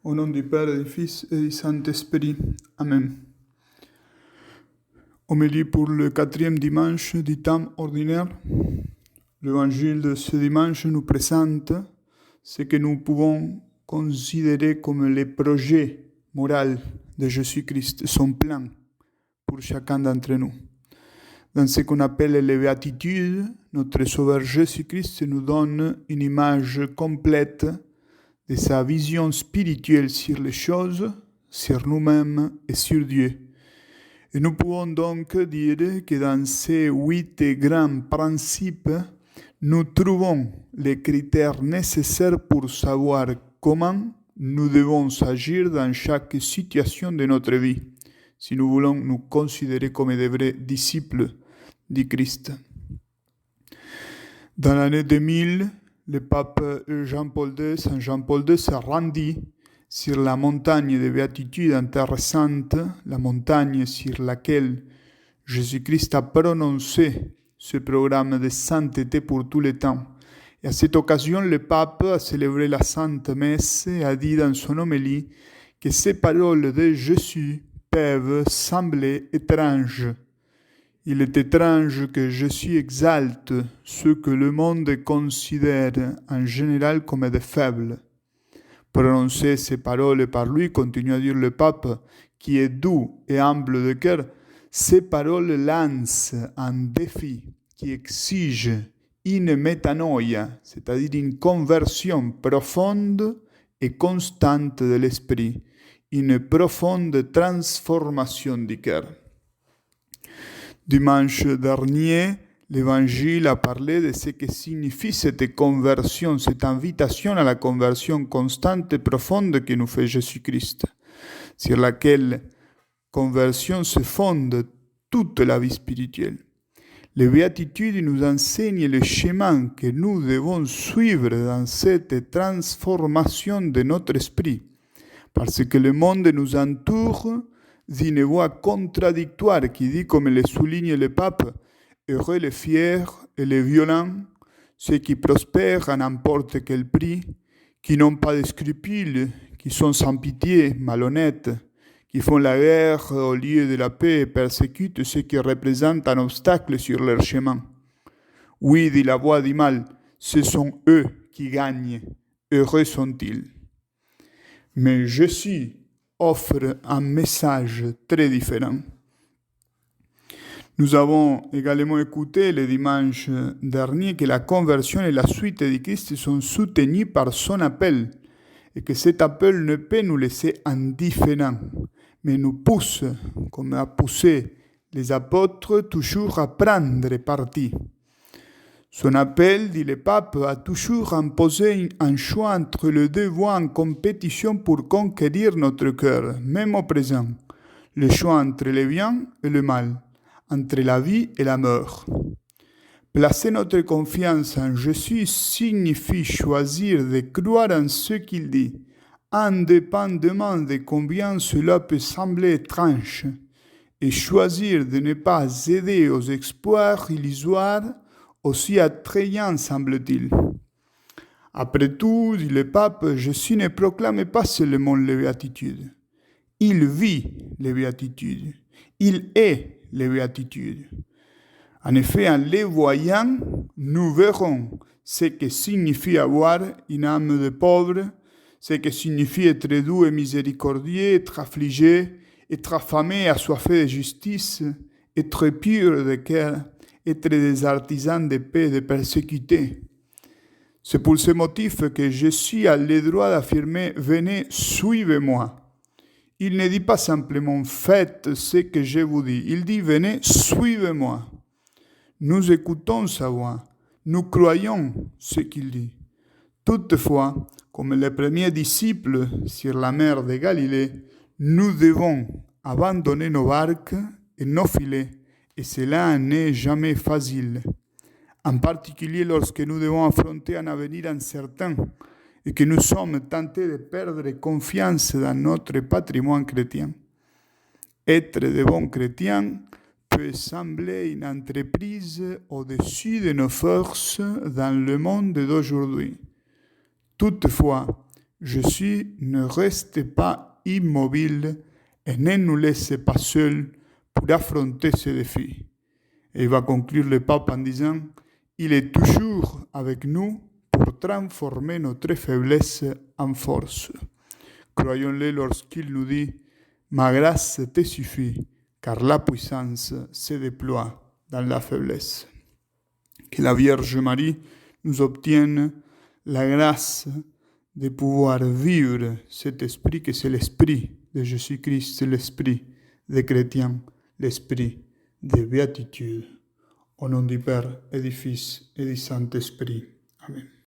Au nom du Père, du Fils et du Saint-Esprit. Amen. Homélie pour le 4e dimanche du temps ordinaire. L'évangile de ce dimanche nous présente ce que nous pouvons considérer comme les projets moraux de Jésus-Christ, son plan pour chacun d'entre nous. Dans ce qu'on appelle les béatitudes, notre Sauveur Jésus-Christ nous donne une image complète de sa vision spirituelle sur les choses, sur nous-mêmes et sur Dieu. Et nous pouvons donc dire que dans ces 8 grands principes, nous trouvons les critères nécessaires pour savoir comment nous devons agir dans chaque situation de notre vie, si nous voulons nous considérer comme des vrais disciples du Christ. Dans l'année 2000, le pape Saint Jean-Paul II se rendit sur la montagne des béatitudes intéressantes, la montagne sur laquelle Jésus-Christ a prononcé ce programme de sainteté pour tous les temps. Et à cette occasion, le pape a célébré la Sainte Messe et a dit dans son homélie que ces paroles de Jésus peuvent sembler étranges. Il est étrange que Jésus exalte ceux que le monde considère en général comme des faibles. Prononcer ces paroles par lui, continue à dire le pape, qui est doux et humble de cœur, ces paroles lancent un défi qui exige une métanoïa, c'est-à-dire une conversion profonde et constante de l'esprit, une profonde transformation du cœur. Dimanche dernier, l'Évangile a parlé de ce que signifie cette conversion, cette invitation à la conversion constante et profonde que nous fait Jésus-Christ, sur laquelle conversion se fonde toute la vie spirituelle. Les béatitudes nous enseignent le chemin que nous devons suivre dans cette transformation de notre esprit, parce que le monde nous entoure d'une voix contradictoire qui dit, comme le souligne le pape, « Heureux les fiers et les violents, ceux qui prospèrent à n'importe quel prix, qui n'ont pas de scrupules, qui sont sans pitié, malhonnêtes, qui font la guerre au lieu de la paix et persécutent ceux qui représentent un obstacle sur leur chemin. Oui, dit la voix du mal, ce sont eux qui gagnent, heureux sont-ils. » Mais Jésus offre un message très différent. Nous avons également écouté le dimanche dernier que la conversion et la suite du Christ sont soutenues par son appel et que cet appel ne peut nous laisser indifférents, mais nous pousse, comme a poussé les apôtres, toujours à prendre parti. Son appel, dit le pape, a toujours imposé un choix entre les deux voies en compétition pour conquérir notre cœur, même au présent. Le choix entre le bien et le mal, entre la vie et la mort. Placer notre confiance en Jésus signifie choisir de croire en ce qu'il dit, indépendamment de combien cela peut sembler étrange, et choisir de ne pas céder aux espoirs illusoires aussi attrayant, semble-t-il. Après tout, dit le pape, Jésus ne proclame pas seulement les béatitudes. Il vit les béatitudes. Il est les béatitudes. En effet, en les voyant, nous verrons ce que signifie avoir une âme de pauvre, ce que signifie être doux et miséricordieux, être affligé, être affamé et assoiffé de justice, être pur de cœur, être des artisans de paix, de persécutés. C'est pour ce motif que Jésus a le droit d'affirmer « Venez, suivez-moi ». Il ne dit pas simplement « Faites ce que je vous dis ». Il dit « Venez, suivez-moi ». Nous écoutons sa voix, nous croyons ce qu'il dit. Toutefois, comme les premiers disciples sur la mer de Galilée, nous devons abandonner nos barques et nos filets. Et cela n'est jamais facile, en particulier lorsque nous devons affronter un avenir incertain et que nous sommes tentés de perdre confiance dans notre patrimoine chrétien. Être de bons chrétiens peut sembler une entreprise au-dessus de nos forces dans le monde d'aujourd'hui. Toutefois, Jésus ne reste pas immobile et ne nous laisse pas seuls pour affronter ce défi. Et il va conclure le pape en disant, il est toujours avec nous pour transformer notre faiblesse en force. Croyons-le lorsqu'il nous dit, ma grâce te suffit, car la puissance se déploie dans la faiblesse. Que la Vierge Marie nous obtienne la grâce de pouvoir vivre cet esprit que c'est l'esprit de Jésus-Christ, c'est l'esprit des chrétiens, l'esprit de béatitude. Au nom du Père et du Fils et du Saint-Esprit. Amen.